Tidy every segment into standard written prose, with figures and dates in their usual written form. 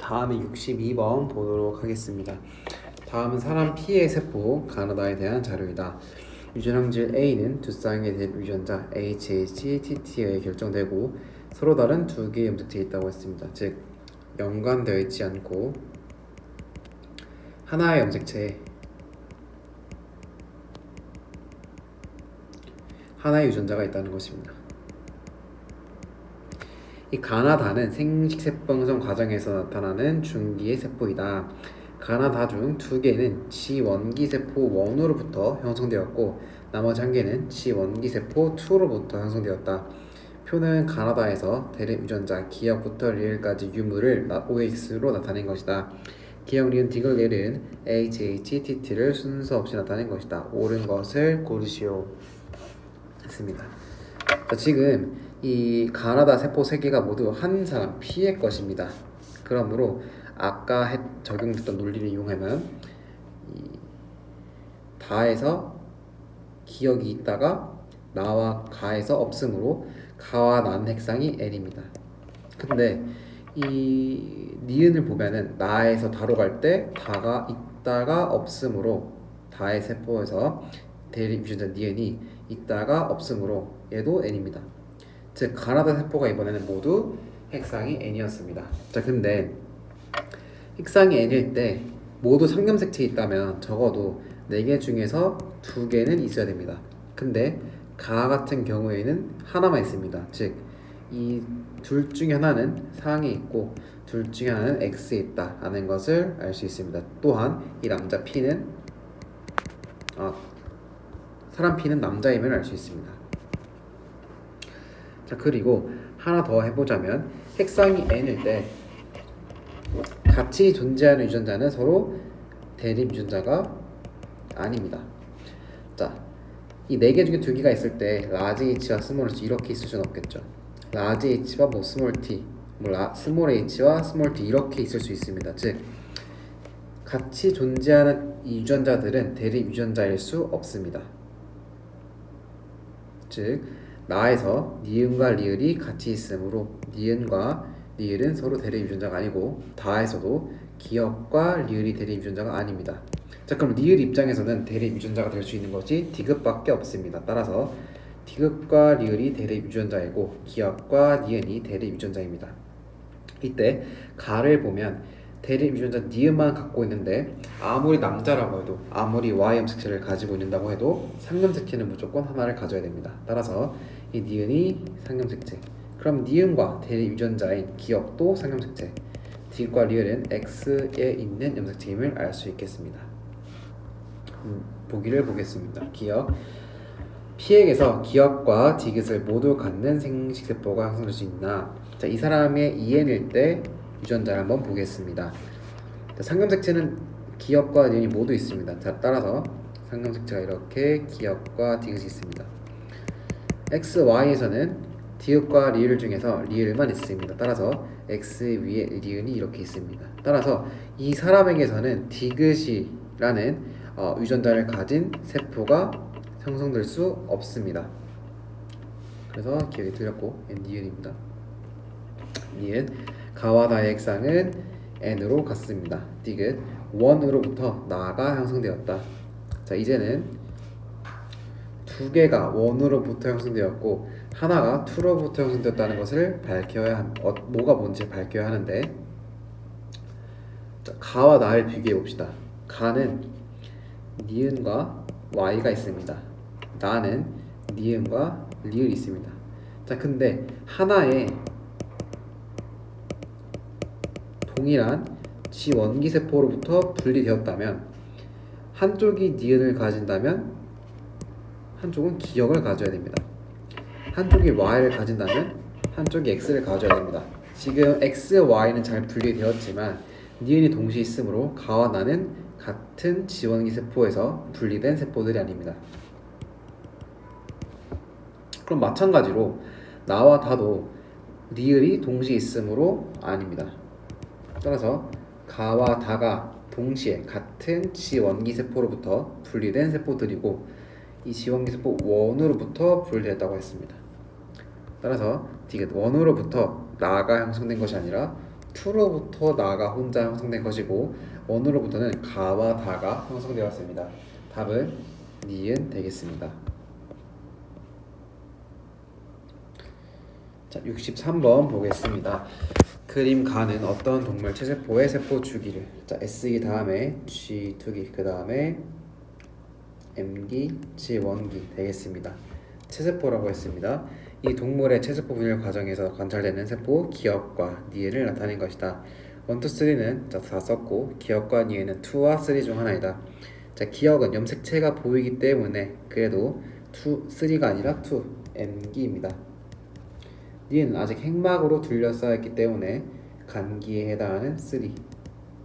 다음에 62번 보도록 하겠습니다. 다음은 사람 P의 세포 가나다에 대한 자료이다. 유전형질 A는 두 쌍의 유전자 HHTT에 의해 결정되고 서로 다른 두 개의 염색체가 있다고 했습니다. 즉 연관되어 있지 않고 하나의 염색체에 하나의 유전자가 있다는 것입니다. 이 가나다는 생식세포 형성 과정에서 나타나는 중기의 세포이다. 가나다 중 두 개는 지원기세포 1으로부터 형성되었고 나머지 한 개는 지원기세포 2로부터 형성되었다. 표는 가나다에서 대립 유전자 기역부터 리을까지 유무를 OX로 나타낸 것이다. 기역, 리은, 디귿, 리을은 HHTT를 순서 없이 나타낸 것이다. 옳은 것을 고르시오 했습니다. 자, 지금 이 가나다 세포 3개가 모두 한 사람 P의 것입니다. 그러므로 아까 적용됐던 논리를 이용하면 이 다에서 기역이 있다가 나와 가에서 없으므로 가와 난 핵상이 n입니다. 근데 이 니은을 보면은 나에서 다로 갈 때 다가 있다가 없으므로 다의 세포에서 대립 유전자 니은이 있다가 없으므로 얘도 n입니다. 즉 가나다 세포가 이번에는 모두 핵상이 n이었습니다. 자, 근데 핵상이 n일 때 모두 상염색체에 있다면 적어도 4개 중에서 2개는 있어야 됩니다. 근데 가 같은 경우에는 하나만 있습니다. 즉 이 둘 중에 하나는 상에 있고 둘 중에 하나는 x에 있다라는 것을 알 수 있습니다. 또한 이 남자 P는 사람 P는 남자임을 알 수 있습니다. 자, 그리고 하나 더 해보자면 핵상이 n일 때 같이 존재하는 유전자는 서로 대립 유전자가 아닙니다. 자, 이 4개 중에 2개가 있을 때 라지 H와 스몰 H 이렇게 있을 수는 없겠죠. 라지 H와 스몰 T, 스몰 H와 스몰 T 이렇게 있을 수 있습니다. 즉 같이 존재하는 이 유전자들은 대립 유전자일 수 없습니다. 즉 나에서 니은과 리을이 같이 있으므로 니은과 리을은 서로 대립 유전자가 아니고 다에서도 기역과 리을이 대립 유전자가 아닙니다. 자, 그럼 리을 입장에서는 대립 유전자가 될 수 있는 것이 디귿밖에 없습니다. 따라서 디귿과 리을이 대립 유전자이고 기역과 니은이 대립 유전자입니다. 이때 가를 보면 대립 유전자 니은만 갖고 있는데 아무리 남자라고 해도 아무리 Y 염색체를 가지고 있는다고 해도 상염색체는 무조건 하나를 가져야 됩니다. 따라서 이 니은이 상염색체, 그럼 니은과 대립 유전자인 기역도 상염색체, 디귿과 리을은 X에 있는 염색체임을 알 수 있겠습니다. 보기를 보겠습니다. 기역 P에게서 기역과 디귿을 모두 갖는 생식세포가 형성될 수 있나? 자, 이 사람의 EN일 때 유전자를 한번 보겠습니다. 자, 상염색체는 기역과 니은이 모두 있습니다. 자, 따라서 상염색체가 이렇게 기역과 디귿이 있습니다. X, Y에서는 디귿과 리을 중에서 리을만 있습니다. 따라서 X 위에 리은이 이렇게 있습니다. 따라서 이 사람에게서는 디귿이라는 유전자를 가진 세포가 형성될 수 없습니다. 그래서 기억이 틀렸고 니은입니다. 니은 가와 나의 핵상은 n으로 같습니다. 디귿 1으로부터 나가 형성되었다. 자, 이제는 2개가 1으로부터 형성되었고 하나가 2로부터 형성되었다는 것을 밝혀야 뭐가 뭔지 밝혀야 하는데, 자, 가와 나를 비교해 봅시다. 가는 니은과 Y가 있습니다. 나는 니은과 리을이 있습니다. 자, 근데 하나의 동일한 지원기세포로부터 분리되었다면 한쪽이 니은을 가진다면 한쪽은 기역을 가져야 됩니다. 한쪽이 Y를 가진다면 한쪽이 X를 가져야 됩니다. 지금 X, Y는 잘 분리되었지만 니은이 동시에 있으므로 가와 나는 같은 지원기세포에서 분리된 세포들이 아닙니다. 그럼 마찬가지로 나와 다도 리을이 동시에 있으므로 아닙니다. 따라서 가와 다가 동시에 같은 지원기세포로부터 분리된 세포들이고 이 지원기세포 1으로부터 분리됐다고 했습니다. 따라서 디귿 1으로부터 나가 형성된 것이 아니라 2로부터 나가 혼자 형성된 것이고 1으로부터는 가와 다가 형성되었습니다. 답은 니은 되겠습니다. 자, 63번 보겠습니다. 그림 가는 어떤 동물 체세포의 세포 주기를, 자, S기 다음에 G2기 그 다음에 M기, G1기 되겠습니다. 체세포라고 했습니다. 이 동물의 체세포 분열 과정에서 관찰되는 세포 기억과 니은을 나타낸 것이다. 1, 2, 3는 다 썼고 기억과 니은은 2와 3 중 하나이다. 자, 기억은 염색체가 보이기 때문에 그래도 2, 3가 아니라 2, M기입니다. 니은 아직 핵막으로 둘러싸여 있기 때문에 간기에 해당하는 3,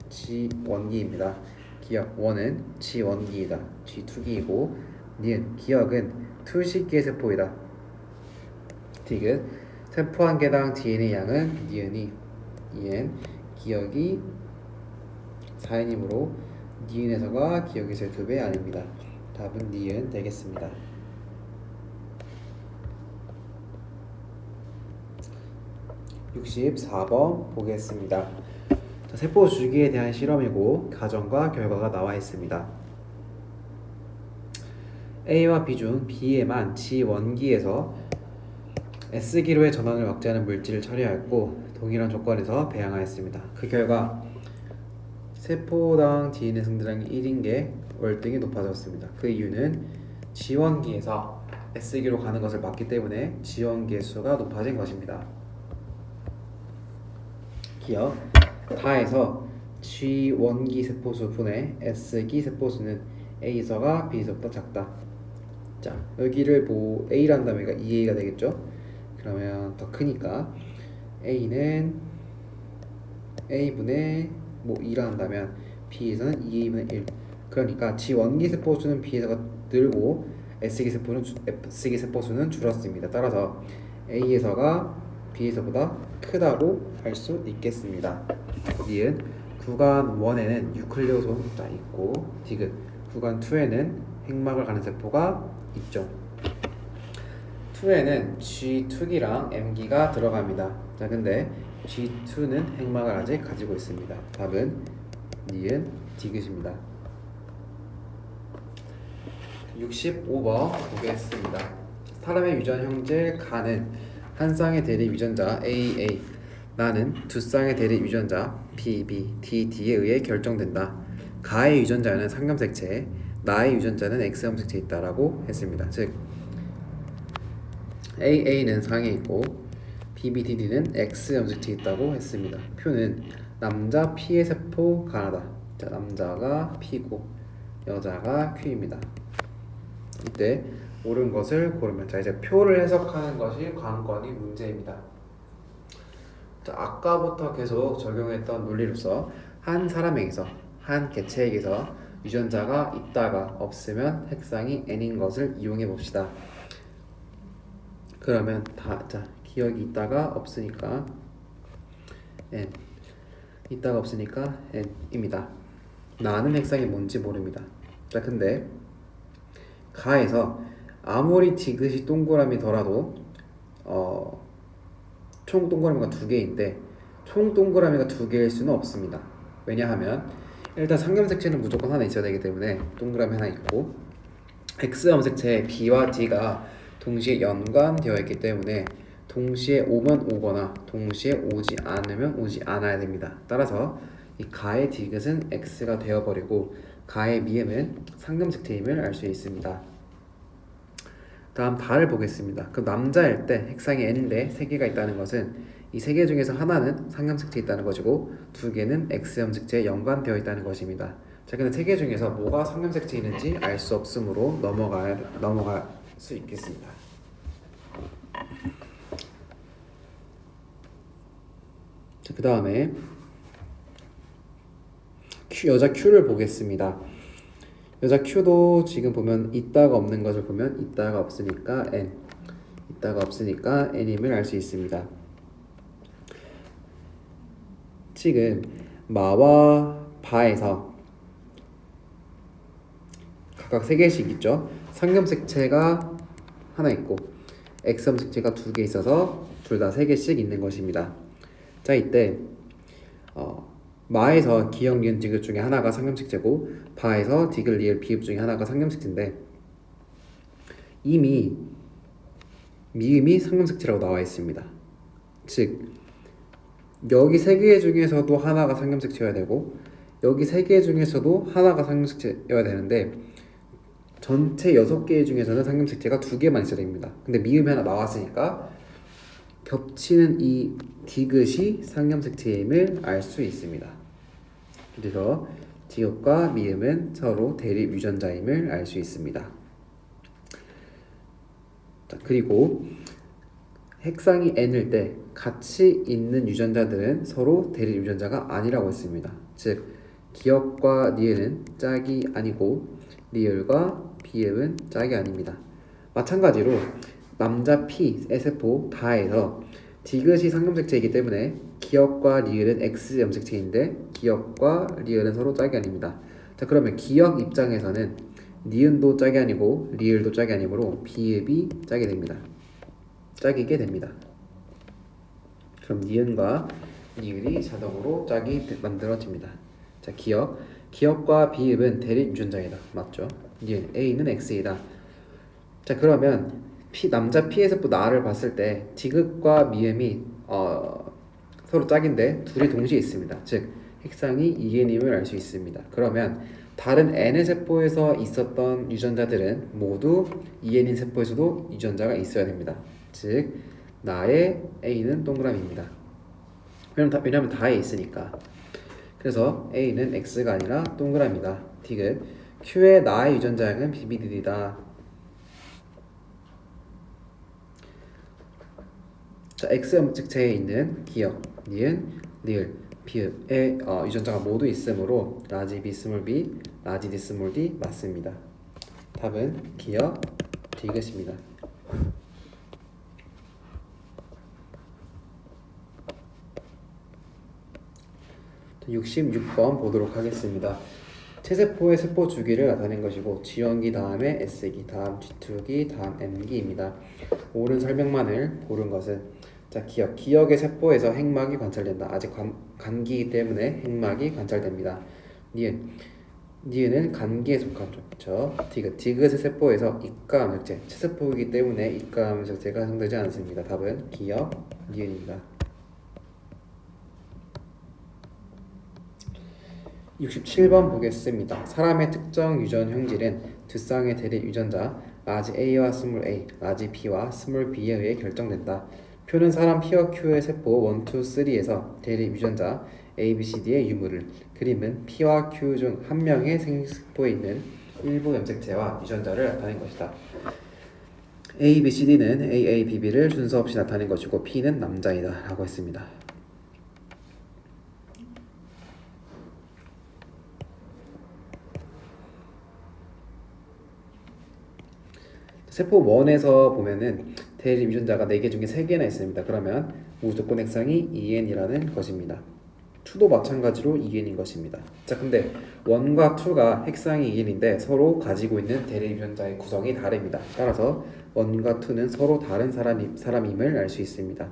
G1기입니다. 기억 1은 G1기이다. G2기이고 니은 기억은 2식기의 세포이다. 디귿 세포 한 개당 DNA 양은 니은이 2n, 기억이 4n이므로 니은에서가 기억에서의 2배 아닙니다. 답은 니은 되겠습니다. 64번 보겠습니다. 자, 세포 주기에 대한 실험이고 가정과 결과가 나와 있습니다. A와 B 중 B에만 G1기에서 S기로의 전환을 억제하는 물질을 처리하였고 동일한 조건에서 배양하였습니다. 그 결과 세포당 DNA 성장량이 1인 게 월등히 높아졌습니다. 그 이유는 G1기에서 S기로 가는 것을 막기 때문에 G1기의 수가 높아진 것입니다. 기억 다에서 G1기 세포수 분의 S기 세포수는 A서가 B서보다 작다. 자, 여기를 A란 다음에가 2A가 되겠죠? 그러면 더 크니까 A는 A분의 2라 한다면 B에서는 2A분의 1. 그러니까 G1기 세포수는 B에서가 늘고 S기 세포수는 줄었습니다. 따라서 A에서가 B에서보다 크다고 할 수 있겠습니다. 니은 구간 1에는 유클레오솜이 있고 디귿 구간 2에는 핵막을 가는 세포가 있죠. 2에는 G2기랑 M기가 들어갑니다. 자, 근데 G2는 핵막을 아직 가지고 있습니다. 답은 니은 디귿입니다. 65번 보겠습니다. 사람의 유전 형제 가는 한 쌍의 대립 유전자 AA, 나는 두 쌍의 대립 유전자 BB, DD에 의해 결정된다. 가의 유전자는 상염색체, 나의 유전자는 X염색체에 있다라고 했습니다. 즉 AA는 상에 있고 BBDD는 X염색체에 있다고 했습니다. 표는 남자 P의 세포 가나다. 자, 남자가 P고 여자가 Q입니다. 이때 옳은 것을 고르면, 자, 이제 표를 해석하는 것이 관건이 문제입니다. 자, 아까부터 계속 적용했던 논리로서 한 사람에게서, 한 개체에게서 유전자가 있다가 없으면 핵상이 n인 것을 이용해 봅시다. 그러면 자, 기억이 있다가 없으니까 n, 있다가 없으니까 n입니다. 나는 핵상이 뭔지 모릅니다. 자, 근데 가에서 아무리 디귿이 동그라미더라도 총 동그라미가 2개인데 총 동그라미가 2개일 수는 없습니다. 왜냐하면 일단 상염색체는 무조건 하나 있어야 되기 때문에 동그라미 하나 있고 X염색체 B와 D가 동시에 연관되어 있기 때문에 동시에 오면 오거나 동시에 오지 않으면 오지 않아야 됩니다. 따라서 이 가의 디귿은 X가 되어버리고 가의 미음은 상염색체임을 알 수 있습니다. 다음 다를 보겠습니다. 그럼 남자일 때 핵상이 n인데 3개가 있다는 것은 이 3개 중에서 하나는 상염색체에 있다는 것이고 2개는 X염색체에 연관되어 있다는 것입니다. 자, 근데 3개 중에서 뭐가 상염색체에 있는지 알 수 없으므로 넘어갈 수 있겠습니다. 자, 그 다음에 여자 Q를 보겠습니다. 여자 Q도 지금 보면 있다가 없는 것을 보면 있다가 없으니까 n, 있다가 없으니까 n임을 알 수 있습니다. 지금 마와 바에서 각각 3개씩 있죠. 상염색체가 하나 있고 X염색체가 2개 있어서 둘 다 3개씩 있는 것입니다. 자, 이때 마에서 기역, 니은, 디귿 중에 하나가 상염색체고 바에서 디귿, 리을, 비읍 중에 하나가 상염색체인데 이미 미음이 상염색체라고 나와 있습니다. 즉 여기 세 개 중에서도 하나가 상염색체여야 되고 여기 세 개 중에서도 하나가 상염색체여야 되는데 전체 6개 중에서는 상염색체가 2개만 있어야 됩니다. 근데 미음이 하나 나왔으니까 겹치는 이 디귿이 상염색체임을 알 수 있습니다. 그래서 디귿과 미음은 서로 대립 유전자임을 알 수 있습니다. 자, 그리고 핵상이 n일 때 같이 있는 유전자들은 서로 대립 유전자가 아니라고 했습니다. 즉 기역과 니은은 짝이 아니고 리을과 비읍은 짝이 아닙니다. 마찬가지로 남자 P의 세포 다에서 디귿이 상염색체이기 때문에 기역과 리을은 X 염색체인데 기역과 리을은 서로 짝이 아닙니다. 자, 그러면 기역 입장에서는 니은도 짝이 아니고 리을도 짝이 아니므로 비읍이 짝이게 됩니다. 그럼 니은과 리을이 자동으로 짝이 만들어집니다. 자, 기역과 비읍은 대립 유전자이다. 맞죠? 니은 A는 X이다. 자, 그러면 남자 P의 세포 나를 봤을 때 디귿과 미음이 서로 짝인데 둘이 동시에 있습니다. 즉 핵상이 2개님을 알 수 있습니다. 그러면 다른 N의 세포에서 있었던 유전자들은 모두 2N인 세포에서도 유전자가 있어야 됩니다. 즉 나의 A는 동그라미입니다. 왜냐면 다에 있으니까. 그래서 A는 X가 아니라 동그라미다. 디귿 Q의 나의 유전자량은 BBDD다. 자, X 염색체에 있는 기역, 니은, 리을, 비읍의 유전자가 모두 있으므로 라지 B 스몰 b, 라지 D 스몰 d 맞습니다. 답은 기역, 디귿입니다. 66번 보도록 하겠습니다. 체세포의 세포 주기를 나타낸 것이고 지원기 다음에 S기, 다음 G2기, 다음 M기입니다. 옳은 설명만을 고른 것은 자, 기역의 세포에서 핵막이 관찰된다. 아직 간기이기 때문에 핵막이 관찰됩니다. 니은은 간기에 속하죠. 그렇죠? 디귿의 세포에서 이가 암색체, 체세포이기 때문에 이가 암색체가 형성되지 않습니다. 답은 기역, 니은입니다. 67번 보겠습니다. 사람의 특정 유전 형질은 두 쌍의 대립 유전자 라지 A와 스몰 a, 라지 B와 스몰 b에 의해 결정된다. 표는 사람 P와 Q의 세포 1, 2, 3에서 대립 유전자 A, B, C, D의 유무를, 그림은 P와 Q 중 한 명의 생식세포에 있는 일부 염색체와 유전자를 나타낸 것이다. A, B, C, D는 A, A, B, B를 순서 없이 나타낸 것이고 P는 남자이다 라고 했습니다. 세포 1에서 보면은 대립 유전자가 4개 중에 3개나 있습니다. 그러면 무조건 핵상이 2n이라는 것입니다. 2도 마찬가지로 2n인 것입니다. 자, 근데 1과 2가 핵상이 2n인데 서로 가지고 있는 대립 유전자의 구성이 다릅니다. 따라서 1과 2는 서로 다른 사람임을 알 수 있습니다.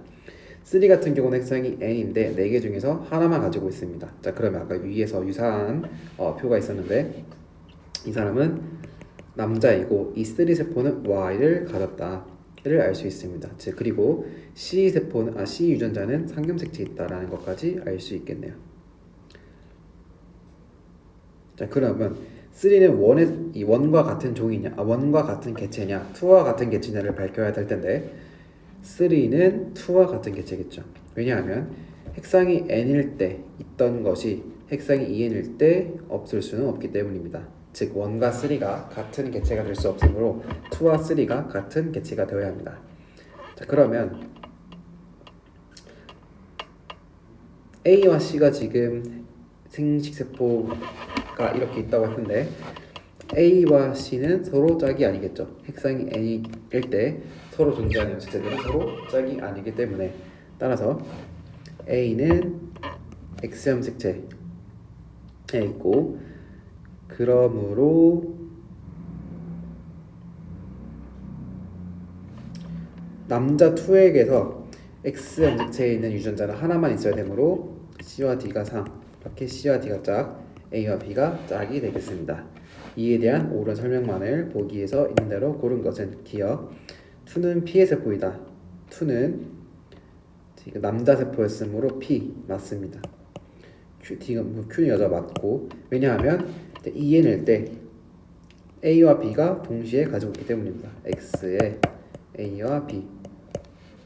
3 같은 경우는 핵상이 n인데 4개 중에서 하나만 가지고 있습니다. 자, 그러면 아까 위에서 유사한 표가 있었는데 이 사람은 남자이고 이 3세포는 Y를 가졌다를 알 수 있습니다. 즉 그리고 C 유전자는 상염색체에 있다라는 것까지 알 수 있겠네요. 자, 그러면 3는 1과 같은 종이냐, 1과 같은 개체냐, 2와 같은 개체냐를 밝혀야 될 텐데 3는 2와 같은 개체겠죠. 왜냐하면 핵상이 n일 때 있던 것이 핵상이 2n일 때 없을 수는 없기 때문입니다. 즉 1과 3가 같은 개체가 될 수 없으므로 2와 3가 같은 개체가 되어야 합니다. 자, 그러면 A와 C가 지금 생식세포가 이렇게 있다고 했는데 A와 C는 서로 짝이 아니겠죠. 핵상이 N일 때 서로 존재하는 염색체들은 서로 짝이 아니기 때문에 따라서 A는 X 염색체에 있고 그러므로 남자 2에게서 X 염색체에 있는 유전자는 하나만 있어야 되므로 C와 D가 상, 이렇게 C와 D가 짝, A와 B가 짝이 되겠습니다. 이에 대한 옳은 설명만을 보기에서 있는 대로 고른 것은 기억 2는 P의 세포이다. 2는 지금 남자 세포였으므로 P 맞습니다. Q는 여자 맞고, 왜냐하면 EN일 때 A와 B가 동시에 가지고 있기 때문입니다. X에 A와 B.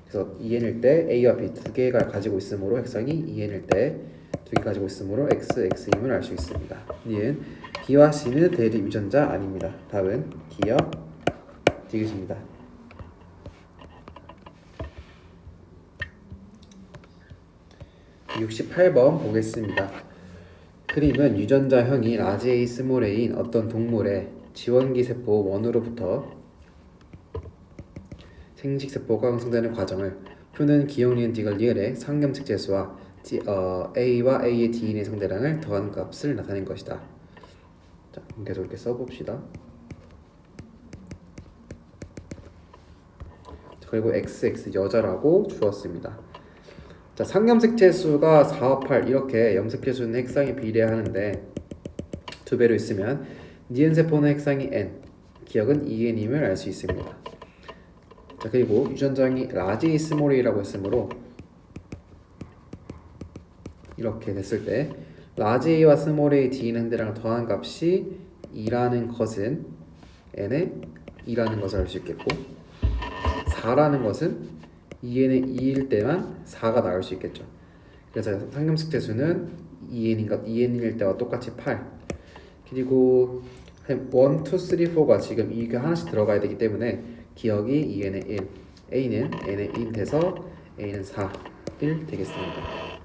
그래서 EN일 때 A와 B 두 개가 가지고 있으므로 핵성이 EN일 때 두 개 가지고 있으므로 XX임을 알 수 있습니다. 니은 B와 C는 대립 유전자 아닙니다. 답은 기억 디귿입니다. 68번 보겠습니다. 그림은 유전자형이 라지 A 스몰 a인 어떤 동물의 지원기 세포 1으로부터 생식세포가 형성되는 과정을 표는 기억 니은 디귿 리을의 상염색 재수와 A와 A의 DNA 성대량을 더한 값을 나타낸 것이다. 자, 계속 이렇게 써봅시다. 그리고 XX 여자라고 주었습니다. 자, 상염색체 수가 4와 8 이렇게 염색체 수는 핵상이 비례하는데 두 배로 있으면 니은 세포는 핵상이 n, 기억은 2n임을 알 수 있습니다. 자, 그리고 유전자형이 라지 스몰이라고 했으므로 이렇게 됐을 때 라지 A와 스몰 A D는 흔들량을 더한 값이 2라는 것은 n의 2라는 것을 알 수 있겠고 4라는 것은 2n의 2일 때만 4가 나올 수 있겠죠. 그래서 상염색체 수는 2n일 때와 똑같이 8. 그리고 1, 2, 3, 4가 지금 이게 하나씩 들어가야 되기 때문에 기억이 2n의 1, A는 n의 1 돼서 A는 4, 1 되겠습니다.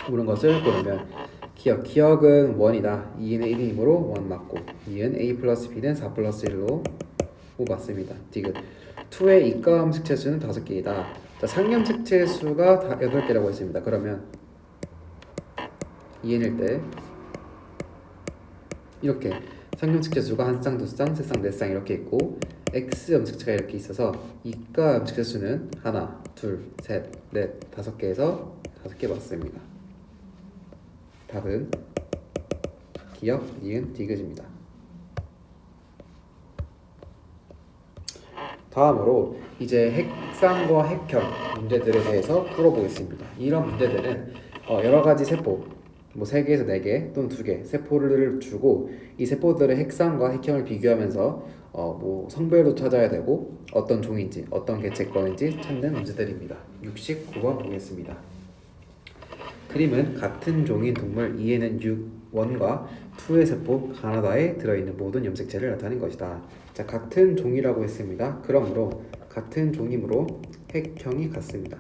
모르는 것을 고르면 기억은 1이다. 2n의 1이므로 1 맞고 니은 A 플러스 B는 4 플러스 1로 5 맞습니다. 디귿 2의 이가 염색체 수는 5개이다. 자, 상염색체 수가 8개라고 했습니다. 그러면 2n일 때 이렇게 상염색체 수가 1쌍, 2쌍, 3쌍, 4쌍 이렇게 있고 X 염색체가 이렇게 있어서 이가 염색체 수는 하나, 둘, 셋, 넷, 5개에서 5개 맞습니다. 답은 기억, 니은, 디귿입니다. 다음으로 이제 핵상과 핵형 문제들에 대해서 풀어보겠습니다. 이런 문제들은 여러 가지 세포, 뭐 3개에서 4개 또는 2개 세포를 주고 이 세포들의 핵상과 핵형을 비교하면서 뭐 성별도 찾아야 되고 어떤 종인지 어떤 개체권인지 찾는 문제들입니다. 69번 보겠습니다. 그림은 같은 종인 동물 E에는 1과 2의 세포 가나다에 들어있는 모든 염색체를 나타낸 것이다. 자, 같은 종이라고 했습니다. 그러므로 같은 종이므로 핵형이 같습니다.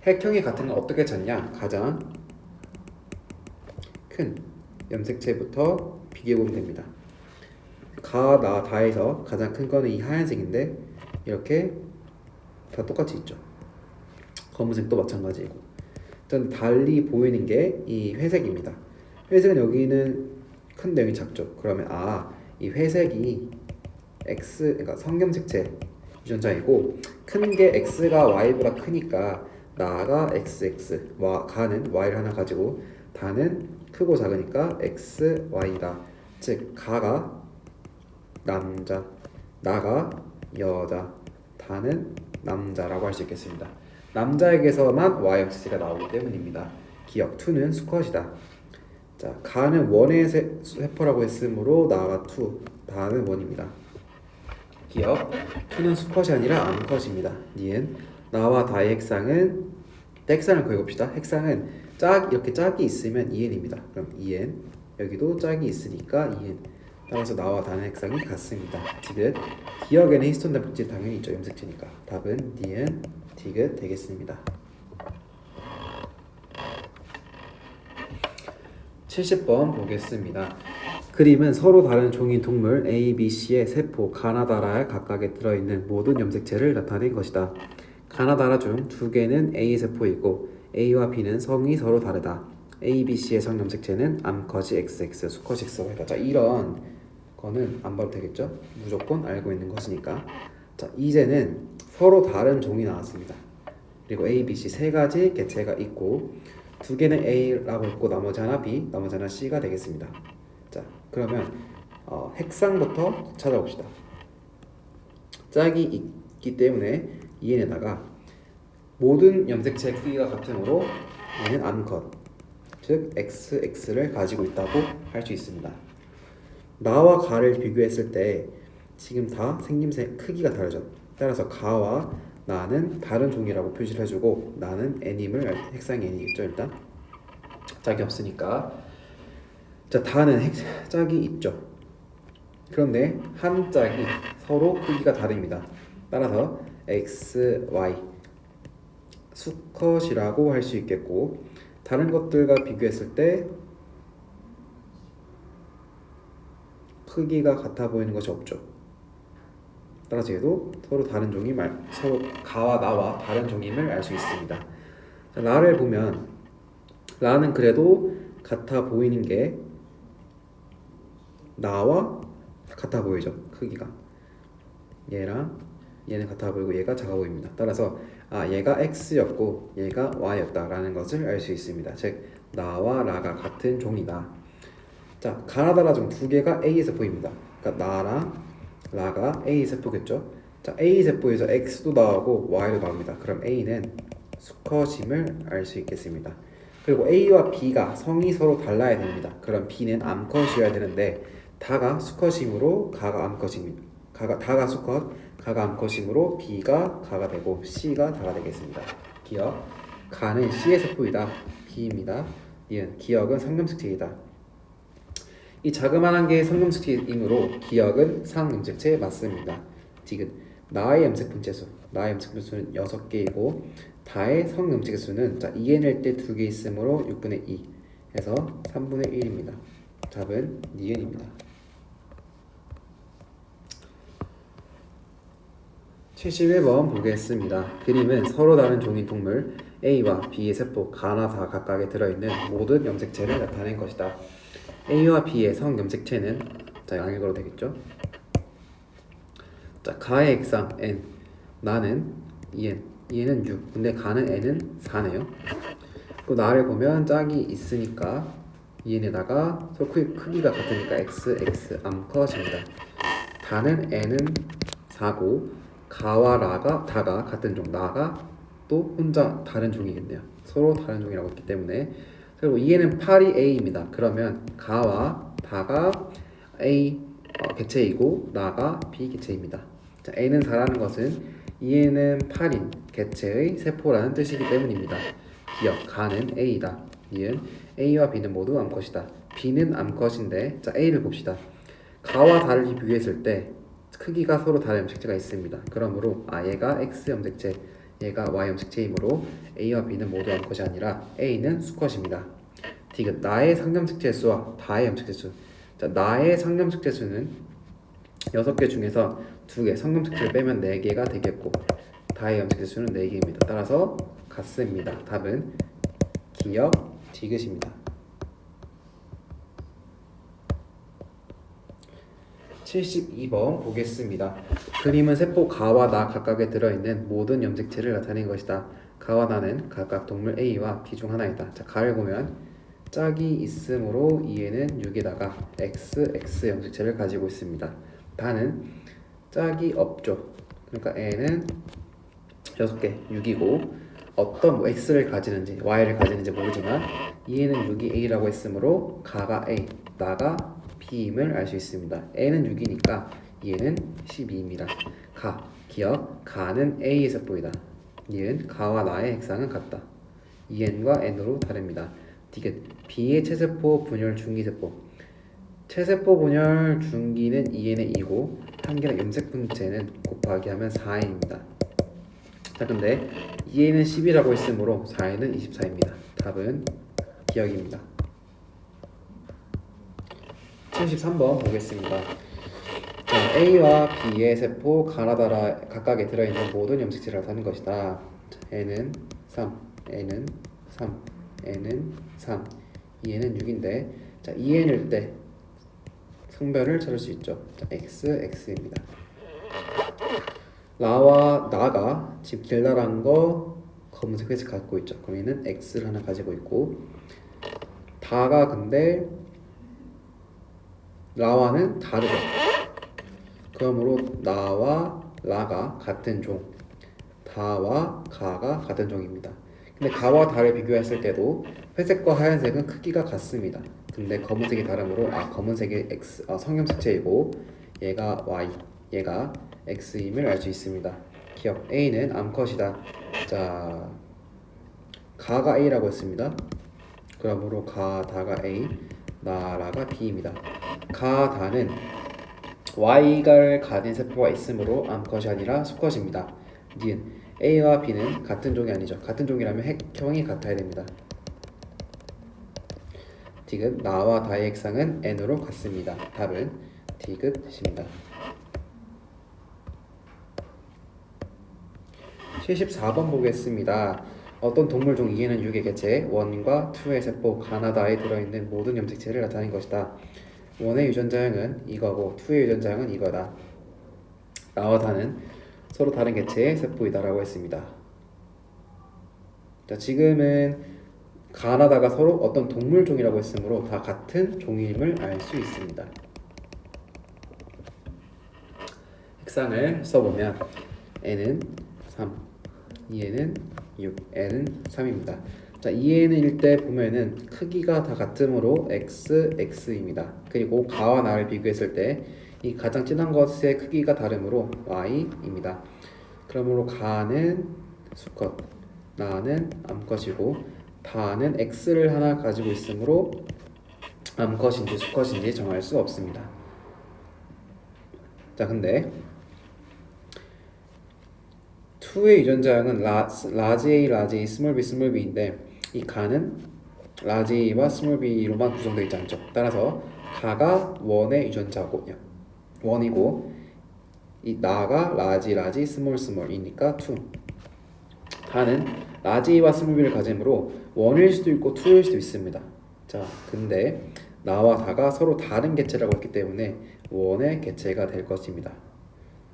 핵형이 같은 건 어떻게 찾냐? 가장 큰 염색체부터 비교해보면 됩니다. 가, 나, 다에서 가장 큰 거는 이 하얀색인데 이렇게 다 똑같이 있죠. 검은색도 마찬가지고. 전 달리 보이는 게 이 회색입니다. 회색은 여기는 큰데 여기 작죠. 그러면 이 회색이 X, 그러니까 성염색체 유전자이고 큰 게 X가 Y보다 크니까 나가 XX, 가는 Y를 하나 가지고 다는 크고 작으니까 X, Y다. 즉 가가 남자, 나가 여자, 다는 남자라고 할 수 있겠습니다. 남자에게서만 Y 염색체가 나오기 때문입니다. 기억 2는 수컷이다. 자, 가는 원의 세포라고 했으므로 나가 2, 다는 원입니다. 기억 2는 수컷이 아니라 암컷입니다. 니은 나와 다의 핵상은 핵상을 구해봅시다. 핵상은 이렇게 짝이 있으면 2n입니다. 그럼 2n 여기도 짝이 있으니까 2n 따라서 나와 다는 핵상이 같습니다. 디귿 기억에는 히스톤 단백질 당연히 있죠. 염색체니까 답은 니은 디귿 되겠습니다. 70번 보겠습니다. 그림은 서로 다른 종인 동물 A, B, C의 세포 가나다라에 각각에 들어있는 모든 염색체를 나타낸 것이다. 가나다라 중 2개는 A 세포이고 A와 B는 성이 서로 다르다. A, B, C의 성 염색체는 암컷이 XX, 수컷이 XY다. 자, 이런 거는 안 봐도 되겠죠? 무조건 알고 있는 것이니까. 자, 이제는 서로 다른 종이 나왔습니다. 그리고 A, B, C 세 가지 개체가 있고 두 개는 A라고 있고 나머지 하나 B, 나머지 하나 C가 되겠습니다. 자, 그러면 핵상부터 찾아봅시다. 짝이 있기 때문에 EN에다가 모든 염색체 크기가 같으므로 얘는 암컷, 즉 XX를 가지고 있다고 할 수 있습니다. 나와 가를 비교했을 때 지금 다 생김새 크기가 다르죠. 따라서 가와 나는 다른 종이라고 표시를 해주고 나는 N임을 핵상이 N이겠죠. 일단 짝이 없으니까. 자, 다는 짝이 있죠. 그런데 한 짝이 서로 크기가 다릅니다. 따라서 X, Y 수컷이라고 할 수 있겠고 다른 것들과 비교했을 때 크기가 같아 보이는 것이 없죠. 따라서 얘도 서로 다른 서로 가와 나와 다른 종임을 알 수 있습니다. 자, 라를 보면 라는 그래도 같아 보이는 게 나와 같아 보이죠. 크기가 얘랑 얘는 같아 보이고 얘가 작아 보입니다. 따라서 얘가 X였고 얘가 Y였다라는 것을 알 수 있습니다. 즉 나와 라가 같은 종이다. 자, 가나다라 중 두 개가 A 세포입니다. 그러니까 나랑 라가 A 세포겠죠. 자, A 세포에서 X도 나오고 Y도 나옵니다. 그럼 A는 수컷임을 알 수 있겠습니다. 그리고 A와 B가 성이 서로 달라야 됩니다. 그럼 B는 암컷이어야 되는데 다가 수컷이므로 가가 암컷입니다. 다가 수컷, 가가 암컷이므로 B가 가가 되고 C가 다가 되겠습니다. 기억, 가는 C의 세포이다. B입니다. 니은, 기억은 상염색체이다. 이 자그마한 게 성염색체이므로 기억은 상염색체에 맞습니다. 디귿, 나의 염색 분체수, 나의 염색 분체수는 6개이고 다의 성염색의 수는 2n일 때 2개 있으므로 6분의 2 해서 3분의 1입니다. 답은 니은입니다. 71번 보겠습니다. 그림은 서로 다른 종인 동물 A와 B의 세포 가나 다 각각에 들어있는 모든 염색체를 나타낸 것이다. A와 B의 성 염색체는 양을 걸어도 되겠죠. 자, 가의 액상 N, 나는 EN, EN은 6, 근데 가는 N은 4네요. 또 나를 보면 짝이 있으니까 EN에다가 서로 크기가 같으니까 X, X 암컷입니다. 다는 N은 4고 가와 라가 다가 같은 종, 나가 또 혼자 다른 종이겠네요. 서로 다른 종이라고 했기 때문에. 그리고 EN은 8이 A입니다. 그러면 가와 다가 A 개체이고 나가 B 개체입니다. 자, N은 4라는 것은 EN은 8인 개체의 세포라는 뜻이기 때문입니다. 기억, 가는 A다. 니은 A와 B는 모두 암컷이다. B는 암컷인데 자, A를 봅시다. 가와 다를 비교했을 때 크기가 서로 다른 염색체가 있습니다. 그러므로 얘가 X 염색체, 얘가 Y 염색체이므로 A와 B는 모두 암컷이 아니라 A는 수컷입니다. 디귿, 나의 상염색체 수와 다의 염색체 수. 자, 나의 상염색체 수는 6개 중에서 2개, 상염색체를 빼면 4개가 되겠고 다의 염색체 수는 4개입니다. 따라서 같습니다. 답은 기억, 디귿입니다. 72번 보겠습니다. 그림은 세포 가와 나 각각에 들어있는 모든 염색체를 나타낸 것이다. 가와 나는 각각 동물 A와 B 중 하나이다. 자, 가를 보면 짝이 있으므로 EN은 6에다가 X, X 염색체를 가지고 있습니다. 다는 짝이 없죠. 그러니까 N은 6개, 6이고 어떤 X를 가지는지 Y를 가지는지 모르지만 EN은 6이 A라고 했으므로 가가 A, 나가 B임을 알 수 있습니다. N은 6이니까 얘는 12입니다. 가, 기억, 가는 A의 세포이다. 니은, 가와 나의 핵상은 같다. EN과 N으로 다릅니다. 디귿, B의 체세포 분열 중기세포. 체세포 분열 중기는 EN의 2고 한 개의 염색 분체는 곱하기 하면 4N입니다. 자, 근데 EN은 10이라고 했으므로 4N은 24입니다. 답은 기억입니다. 73번 보겠습니다. 자, A와 B의 세포 가나다라 각각에 들어있는 모든 염색체를 나타낸 것이다. 자, N은 3, N은 3, N은 3, EN은 6인데 자, EN일 때 성별을 찾을 수 있죠. 자, X, X입니다. 라와 나가 지금 길다란 거 검은색 회색 갖고 있죠. 그럼 얘는 x를 하나 가지고 있고 다가 근데 라와는 다르죠. 그러므로 나와 라가 같은 종, 다와 가가 같은 종입니다. 근데 가와 다를 비교했을 때도 회색과 하얀색은 크기가 같습니다. 근데 검은색이 다르므로 검은색이 x 성형색체이고 얘가 y, 얘가 x임을 알 수 있습니다. 기억 a는 암컷이다. 자, 가가 a라고 했습니다. 그러므로 가다가 a, 나라가 b입니다. 가다는 y가를 가진 세포가 있으므로 암컷이 아니라 수컷입니다. 니은 a와 b는 같은 종이 아니죠. 같은 종이라면 핵형이 같아야 됩니다. 디귿 나와 다의 핵상은 n으로 같습니다. 답은 디귿입니다. 74번 보겠습니다. 어떤 동물 종 2에는 6의 개체, 1과 2의 세포, 가나다에 들어있는 모든 염색체를 나타낸 것이다. 1의 유전자형은 이거고 2의 유전자형은 이거다. 나와 다는 서로 다른 개체의 세포이다 라고 했습니다. 자, 지금은 가나다가 서로 어떤 동물 종이라고 했으므로 다 같은 종임을 알 수 있습니다. 핵상을 써보면 n은 3, 2에는 6, n은 3입니다. 자, 2에는 1대 보면은 크기가 다 같으므로 x, x입니다. 그리고 가와 나를 비교했을 때 이 가장 진한 것의 크기가 다르므로 y입니다. 그러므로 가는 수컷, 나는 암컷이고 다는 x를 하나 가지고 있으므로 암컷인지 수컷인지 정할 수 없습니다. 자, 근데 2의 유전자형은 라지 A, 라지 A, 스몰 b, 스몰 b인데 이 가는 라지 A와 스몰 b로만 구성되어 있지 않죠. 따라서 가가 1의 유전자고 1이고 이 나가 라지, 라지, 스몰, 스몰이니까 2. 다는 라지 A와 스몰 b를 가지므로 1일 수도 있고 2일 수도 있습니다. 자, 근데 나와 다가 서로 다른 개체라고 했기 때문에 1의 개체가 될 것입니다.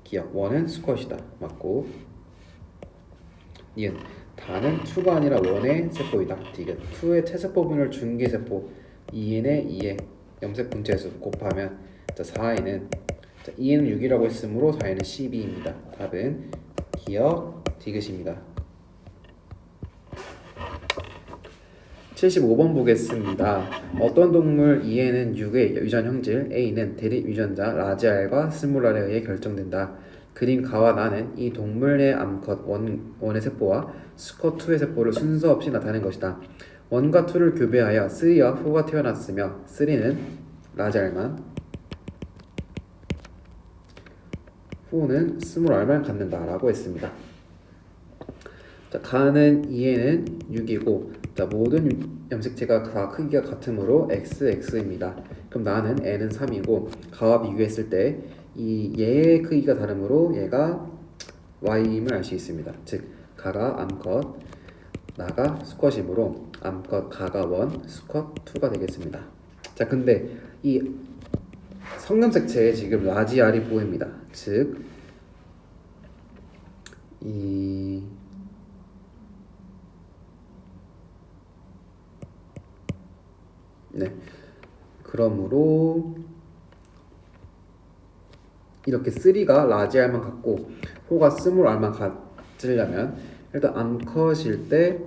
기억 1은 수컷이다. 맞고 니은 다는 2가 아니라 1의 세포이다. 디귿 2의 체세포분을 중개세포 2n의 2의 염색 분체수 곱하면 자 4에는 2에는 6이라고 했으므로 4에는 12입니다. 답은 기억 디귿입니다. 75번 보겠습니다. 어떤 동물 2에는 6의 유전 형질 A는 대립 유전자 라지 R과 스몰 R에 의해 결정된다. 그림 가와 나는 이 동물의 암컷 1의 세포와 수컷 2의 세포를 순서 없이 나타낸 것이다. 1과 2를 교배하여 3와 4가 태어났으며 3는 라지 R만 4는 스몰 R만 갖는다 라고 했습니다. 자, 가는 2에는 6이고 자, 모든 염색체가 다 크기가 같으므로 xx입니다. 그럼 나는 n은 3이고 가와 비교했을 때 이 얘의 크기가 다르므로 얘가 y임을 알 수 있습니다. 즉 가가 암컷, 나가 수컷이므로 암컷 가가 1, 수컷 2가 되겠습니다. 자, 근데 이 성염색체에 지금 라지 R이 보입니다. 즉 이 그러므로 이렇게 3가 라지 R만 갖고 4가 스몰 R만 가지려면 일단 암컷일 때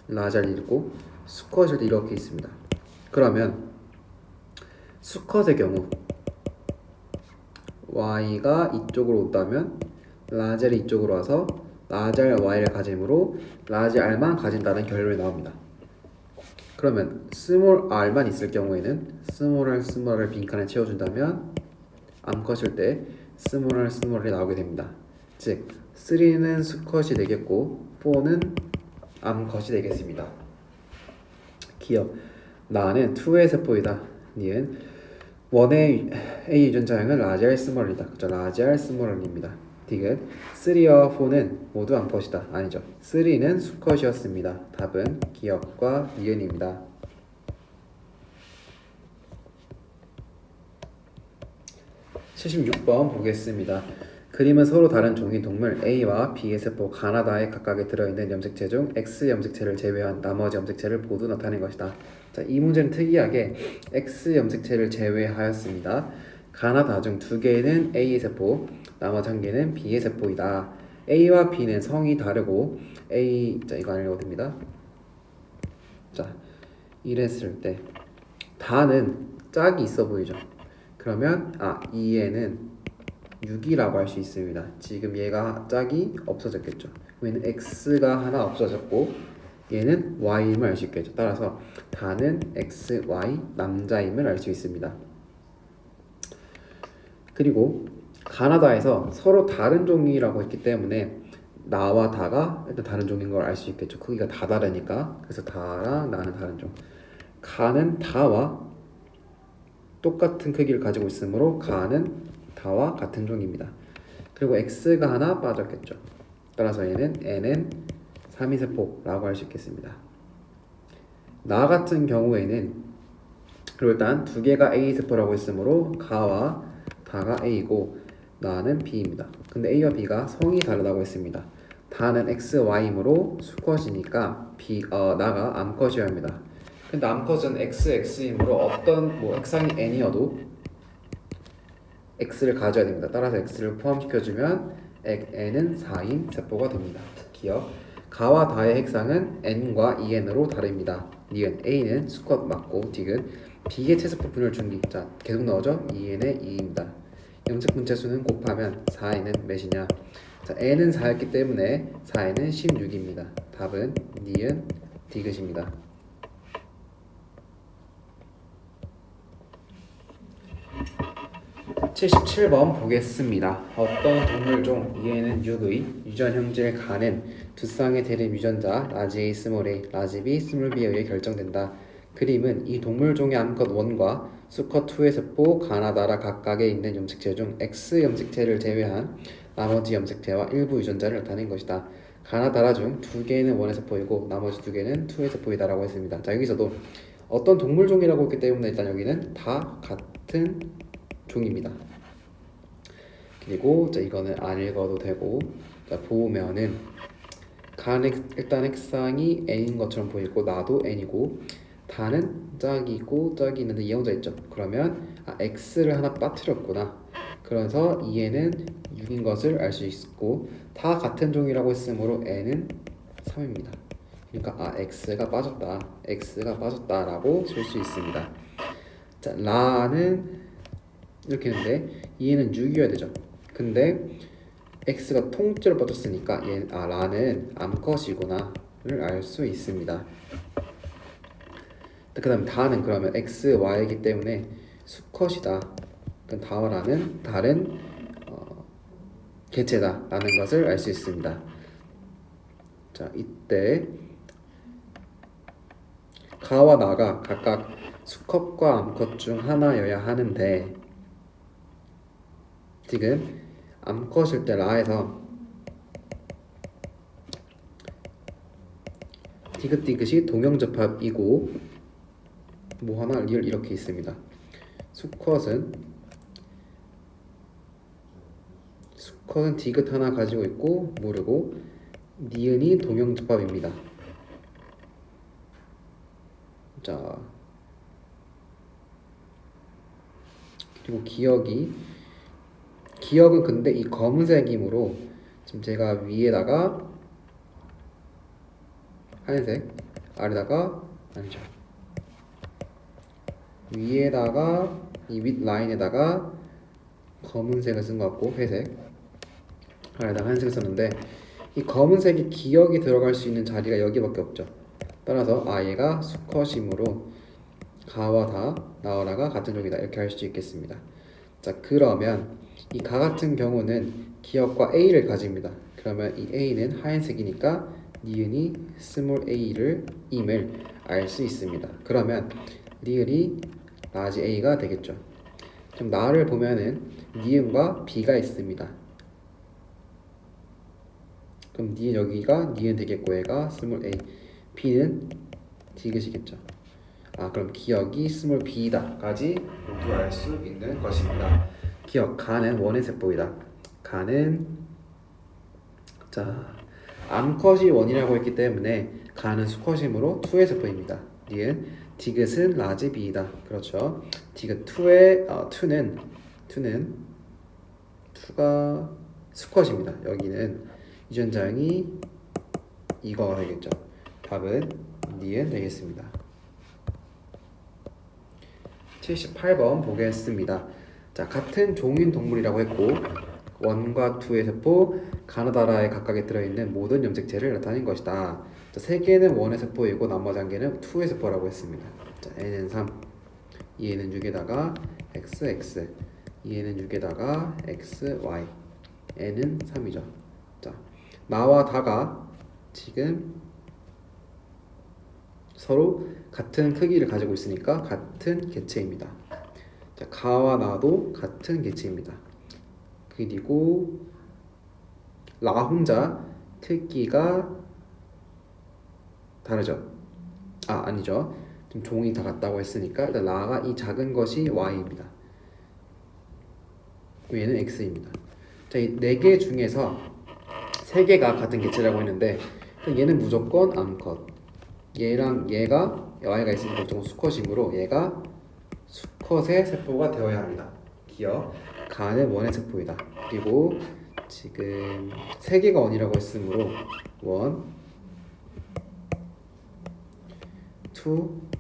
라지 R이 있고 수컷일 때 이렇게 있습니다. 그러면 수컷의 경우 Y가 이쪽으로 온다면 라지 R이 이쪽으로 와서 라지 R, Y를 가지므로 라지 R만 가진다는 결론이 나옵니다. 그러면 스몰 r만 있을 경우에는 스몰 r을 빈칸에 채워준다면 암컷일 때 스몰 r이 나오게 됩니다. 즉 3는 수컷이 되겠고 4는 암컷이 되겠습니다. 기억 나는 2의 세포이다. 니은 1의 A 유전자형은 라지 R 스몰이다. 그렇죠? 라지 R 스몰입니다. 디귿 3와 4는 모두 암컷이다. 아니죠. 3는 수컷이었습니다. 답은 기억과 니은입니다. 76번 보겠습니다. 그림은 서로 다른 종의 동물 A와 B의 세포 가나다에 각각에 들어있는 염색체 중 X 염색체를 제외한 나머지 염색체를 모두 나타낸 것이다. 자, 이 문제는 특이하게 X 염색체를 제외하였습니다. 가나다 중 2개는 A의 세포, 나머지 1개는 B의 세포이다. A와 B는 성이 다르고 자 이거 알려도 됩니다. 자, 이랬을 때 다는 짝이 있어 보이죠? 그러면 이 애는 6이라고 할 수 있습니다. 지금 얘가 짝이 없어졌겠죠. 얘는 x가 하나 없어졌고 얘는 y임을 알 수 있겠죠. 따라서 다는 x, y 남자임을 알 수 있습니다. 그리고 가나다에서 서로 다른 종이라고 했기 때문에 나와 다가 일단 다른 종인 걸 알 수 있겠죠. 크기가 다 다르니까. 그래서 다랑 나는 다른 종. 가는 다와 똑같은 크기를 가지고 있으므로 가는 다와 같은 종입니다. 그리고 x가 하나 빠졌겠죠. 따라서 n은 3위세포라고 할 수 있겠습니다. 나 같은 경우에는 그리고 일단 2개가 A세포라고 했으므로 가와 다가 A고 나는 B입니다. 근데 A와 B가 성이 다르다고 했습니다. 다는 X, Y이므로 수컷이니까 나가 암컷이어야 합니다. 근데 암컷은 X, X이므로 어떤 X상이 N이어도 X를 가져야 됩니다. 따라서 X를 포함시켜주면 N은 4인 세포가 됩니다. 기억. 가와 다의 핵상은 N과 EN으로 다릅니다. 니은 A는 수컷 맞고 딕은 B의 채세포 분열 중기. 자, 계속 나오죠? EN의 2입니다. 염색 분체수는 곱하면 4N은 몇이냐? 자, N은 4였기 때문에 4N은 16입니다. 답은 니은 디귿입니다. 77번 보겠습니다. 어떤 동물종 이에는 6의 유전 형질 가는 두 쌍의 대립 유전자 라지 A, 스몰 a, 라지 B, 스몰 b에 의해 결정된다. 그림은 이 동물종의 암컷 1과 수컷 2의 세포 가나다라 각각에 있는 염색체 중 X 염색체를 제외한 나머지 염색체와 일부 유전자를 나타낸 것이다. 가나다라 중 2개는 1의 세포이고 나머지 2개는 2의 세포이다 라고 했습니다. 자, 여기서도 어떤 동물종이라고 했기 때문에 일단 여기는 다 같은 종입니다. 그리고 자, 이거는 안 읽어도 되고, 자, 보면은 일단 핵상이 n인 것처럼 보이고 나도 n이고 다는 짝이 있고 짝이 있는데 이 혼자 있죠. 그러면 x를 하나 빠뜨렸구나. 그래서 2n은 6인 것을 알 수 있고 다 같은 종이라고 했으므로 n은 3입니다. 그러니까 x가 빠졌다라고 쓸 수 있습니다. 자, 라는 이렇게 했는데 얘는 6이어야 되죠. 근데 x가 통째로 빠졌으니까 라는 암컷이구나를 알 수 있습니다. 그 다음 다는 그러면 x, y이기 때문에 수컷이다. 다와 라는 다른 개체다 라는 것을 알 수 있습니다. 자, 이때 가와 나가 각각 수컷과 암컷 중 하나여야 하는데 지금 암컷일 때 라에서 디귿디귿이 동형접합이고 하나 리을 이렇게 있습니다. 수컷은 디귿 하나 가지고 있고 모르고 니은이 동형접합입니다. 자, 그리고 기억은 근데 이 검은색이므로 지금 제가 위에다가 하얀색, 아래다가 아니죠. 위에다가 이 윗 라인에다가 검은색을 쓴 것 같고 회색, 아래다가 하얀색을 썼는데 이 검은색이 기억이 들어갈 수 있는 자리가 여기밖에 없죠. 따라서 얘가 수컷이므로 가와 다, 나와 라가 같은 종이다 이렇게 할 수 있겠습니다. 자, 그러면 이 가 같은 경우는 기억과 A를 가집니다. 그러면 이 A는 하얀색이니까 니은이 스몰 a를 임을 알 수 있습니다. 그러면 리을이 라지 A가 되겠죠. 그럼 나를 보면은 니은과 B가 있습니다. 그럼 여기가 니은 되겠고 얘가 스몰 a, B는 디귿이겠죠. 그럼 기억이 스몰 b다까지 모두 알 수 있는 것입니다. 기억 가는 원의 세포이다. 가는 자 암컷이 원이라고 했기 때문에 가는 수컷이므로 2의 세포입니다. 니은 디귿은 라지 B이다. 그렇죠. 디귿 2는 2가 수컷입니다. 여기는 유전자형이 이거가 되겠죠. 답은 니은 되겠습니다. 78번 보겠습니다. 자, 같은 종인 동물이라고 했고 원과 2의 세포, 가나다라에 각각에 들어있는 모든 염색체를 나타낸 것이다. 자, 3개는 원의 세포이고 나머지 1개는 2의 세포라고 했습니다. 자, n은 3, 2에는 6에다가 xx, 2에는 6에다가 xy, n은 3이죠. 자, 나와 다가 지금 서로 같은 크기를 가지고 있으니까 같은 개체입니다. 자, 가와 나도 같은 개체입니다. 그리고 라 혼자 크기가 다르죠. 아니죠. 지금 종이 다 같다고 했으니까 일단 라가 이 작은 것이 y입니다. 얘는 x입니다. 자, 이 4개 중에서 3개가 같은 개체라고 했는데 얘는 무조건 암컷, 얘랑 얘가 y가 있으니까 무조건 수컷이므로 얘가 수컷의 세포가 되어야 합니다. 기억 가는 원의 세포이다. 그리고 지금 3개가 원이라고 했으므로 1, 2,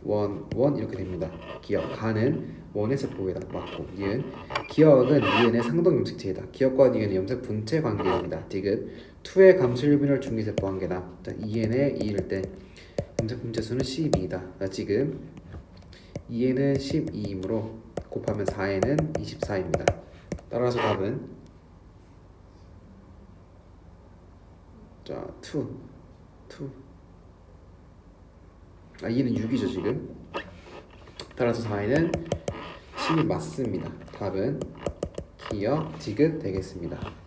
1 이렇게 됩니다. 기억 가는 원의 세포이다. 맞고 니은 기억은 니은의 상동 염색체이다. 기억과 니은의 염색 분체 관계입니다. 디귿 2의 감수일분열 중기세포 관계다. 자, 2n의 2일 때 염색 분체 수는 12이다. 자, 지금 2n은 12이므로 곱하면 4n은 24입니다. 따라서 답은 자, 2 2는 6이죠 지금. 따라서 4n은 10이 맞습니다. 답은 기억 디귿 되겠습니다.